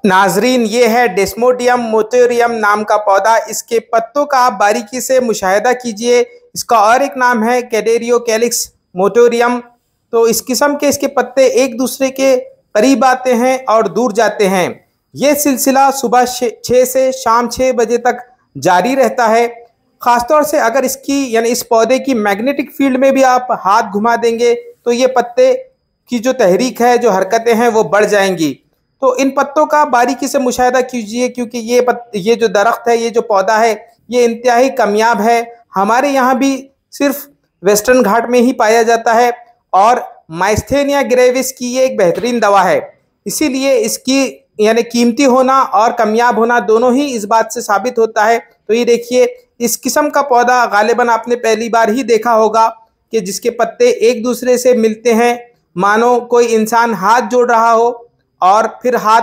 नाजरीन, ये है डेस्मोडियम मोटेरियम नाम का पौधा। इसके पत्तों का आप बारीकी से मुशाहिदा कीजिए। इसका और एक नाम है कैडेरियो कैलिक्स मोटेरियम। तो इस किस्म के इसके पत्ते एक दूसरे के करीब आते हैं और दूर जाते हैं। ये सिलसिला सुबह 6 से शाम 6 बजे तक जारी रहता है। ख़ासतौर से अगर इसकी यानी इस पौधे की मैग्नेटिक फील्ड में भी आप हाथ घुमा देंगे तो ये पत्ते की जो तहरीक है, जो हरकतें हैं, वो बढ़ जाएंगी। तो इन पत्तों का बारीकी से मुशाहिदा कीजिए, क्योंकि ये जो दरख्त है, ये जो पौधा है, ये इंतहाई कामयाब है। हमारे यहाँ भी सिर्फ वेस्टर्न घाट में ही पाया जाता है और माइस्थेनिया ग्रेविस की ये एक बेहतरीन दवा है। इसीलिए इसकी यानी कीमती होना और कामयाब होना दोनों ही इस बात से साबित होता है। तो ये देखिए, इस किस्म का पौधा गालिबन आपने पहली बार ही देखा होगा कि जिसके पत्ते एक दूसरे से मिलते हैं, मानो कोई इंसान हाथ जोड़ रहा हो और फिर हाथ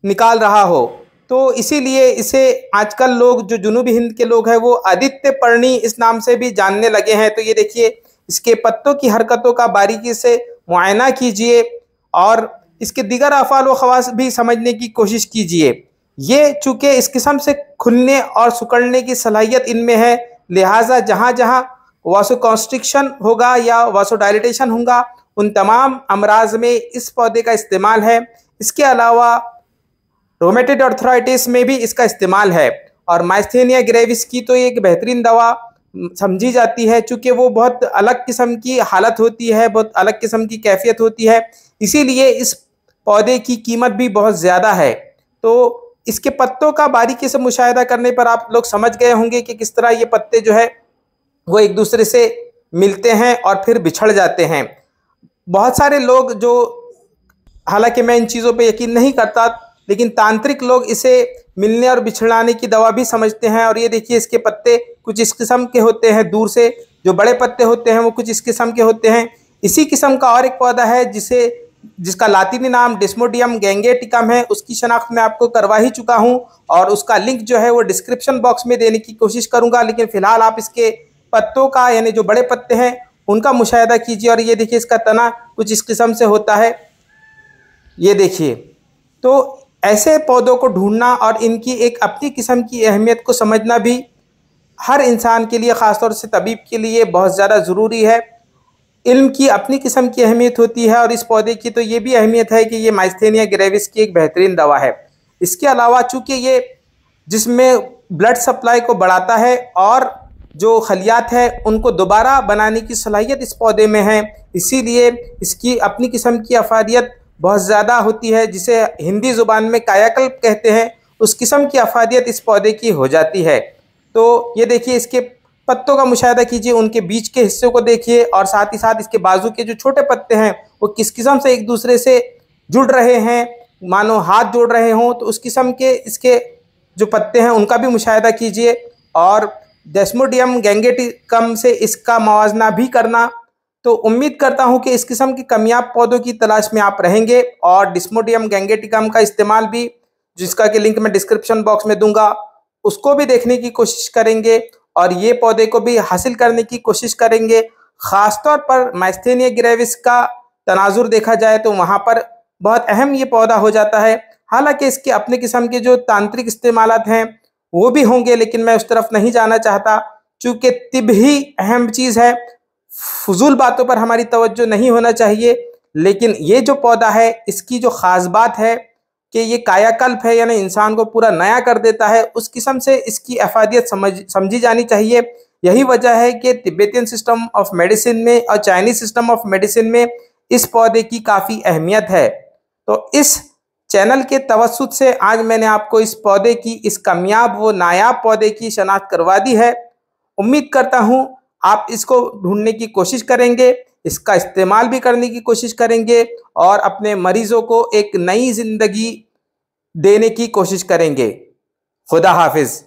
निकाल रहा हो। तो इसीलिए इसे आजकल लोग, जो जुनूबी हिंद के लोग हैं, वो आदित्य पर्णी इस नाम से भी जानने लगे हैं। तो ये देखिए, इसके पत्तों की हरकतों का बारीकी से मुआयना कीजिए और इसके दीगर अफ़ाल व ख़वास भी समझने की कोशिश कीजिए। ये चूँकि इस किस्म से खुलने और सिकुड़ने की सलाहियत इनमें है, लिहाजा जहाँ जहाँ वासोकॉन्स्ट्रिक्शन होगा या वासोडाइलेटेशन होगा, उन तमाम अमराज में इस पौधे का इस्तेमाल है। इसके अलावा रोमेटॉइड आर्थराइटिस में भी इसका इस्तेमाल है। और माइस्थेनिया ग्रेविस की तो एक बेहतरीन दवा समझी जाती है, चूँकि वो बहुत अलग किस्म की हालत होती है, बहुत अलग किस्म की कैफियत होती है। इसीलिए इस पौधे की कीमत भी बहुत ज़्यादा है। तो इसके पत्तों का बारीकी से मुशाहिदा करने पर आप लोग समझ गए होंगे कि किस तरह ये पत्ते जो है वो एक दूसरे से मिलते हैं और फिर बिछड़ जाते हैं। बहुत सारे लोग, जो हालांकि मैं इन चीज़ों पे यकीन नहीं करता, लेकिन तांत्रिक लोग इसे मिलने और बिछड़ाने की दवा भी समझते हैं। और ये देखिए, इसके पत्ते कुछ इस किस्म के होते हैं, दूर से जो बड़े पत्ते होते हैं वो कुछ इस किस्म के होते हैं। इसी किस्म का और एक पौधा है जिसका लातीनी नाम डेस्मोडियम गैंगेटिकम है। उसकी शनाख्त मैं आपको करवा ही चुका हूँ और उसका लिंक जो है वो डिस्क्रिप्शन बॉक्स में देने की कोशिश करूँगा। लेकिन फ़िलहाल आप इसके पत्तों का, यानी जो बड़े पत्ते हैं, उनका मुशाहिदा कीजिए। और ये देखिए, इसका तना कुछ इस किस्म से होता है, ये देखिए। तो ऐसे पौधों को ढूंढना और इनकी एक अपनी किस्म की अहमियत को समझना भी हर इंसान के लिए, ख़ासतौर से तबीब के लिए, बहुत ज़्यादा ज़रूरी है। इल्म की अपनी किस्म की अहमियत होती है और इस पौधे की तो ये भी अहमियत है कि ये माइस्थेनिया ग्रेविस की एक बेहतरीन दवा है। इसके अलावा चूँकि ये जिसमें ब्लड सप्लाई को बढ़ाता है और जो खलियात है उनको दोबारा बनाने की सलाहियत इस पौधे में है, इसीलिए इसकी अपनी किस्म की अफादियत बहुत ज़्यादा होती है, जिसे हिंदी ज़ुबान में कायाकल्प कहते हैं। उस किस्म की अफादियत इस पौधे की हो जाती है। तो ये देखिए, इसके पत्तों का मुशाहिदा कीजिए, उनके बीच के हिस्से को देखिए और साथ ही साथ इसके बाजू के जो छोटे पत्ते हैं वो किस किस्म से एक दूसरे से जुड़ रहे हैं, मानो हाथ जोड़ रहे हों। तो उस किस्म के इसके जो पत्ते हैं उनका भी मुशाहिदा कीजिए और डेस्मोडियम गैंगेटिकम से इसका मवाजना भी करना। तो उम्मीद करता हूं कि इस किस्म के कामयाब पौधों की तलाश में आप रहेंगे और डेस्मोडियम गैंगेटिकम का इस्तेमाल भी, जिसका कि लिंक मैं डिस्क्रिप्शन बॉक्स में दूंगा, उसको भी देखने की कोशिश करेंगे और ये पौधे को भी हासिल करने की कोशिश करेंगे। ख़ासतौर पर माइस्थेनिया ग्रेविस का तनाजुर देखा जाए तो वहाँ पर बहुत अहम ये पौधा हो जाता है। हालांकि इसके अपने किस्म के जो तांत्रिक इस्तेमालात हैं वो भी होंगे, लेकिन मैं उस तरफ नहीं जाना चाहता, चूँकि तिब ही अहम चीज़ है। फजूल बातों पर हमारी तवज्जो नहीं होना चाहिए। लेकिन ये जो पौधा है, इसकी जो ख़ास बात है कि ये कायाकल्प है, यानी इंसान को पूरा नया कर देता है। उस किस्म से इसकी अफादियत समझी जानी चाहिए। यही वजह है कि तिब्बतियन सिस्टम ऑफ मेडिसिन में और चाइनीज़ सिस्टम ऑफ मेडिसिन में इस पौधे की काफ़ी अहमियत है। तो इस चैनल के तवस्सुत से आज मैंने आपको इस पौधे की, इस कामयाब व नायाब पौधे की शनाख्त करवा दी है। उम्मीद करता हूँ आप इसको ढूंढने की कोशिश करेंगे, इसका इस्तेमाल भी करने की कोशिश करेंगे और अपने मरीज़ों को एक नई ज़िंदगी देने की कोशिश करेंगे। खुदा हाफिज़।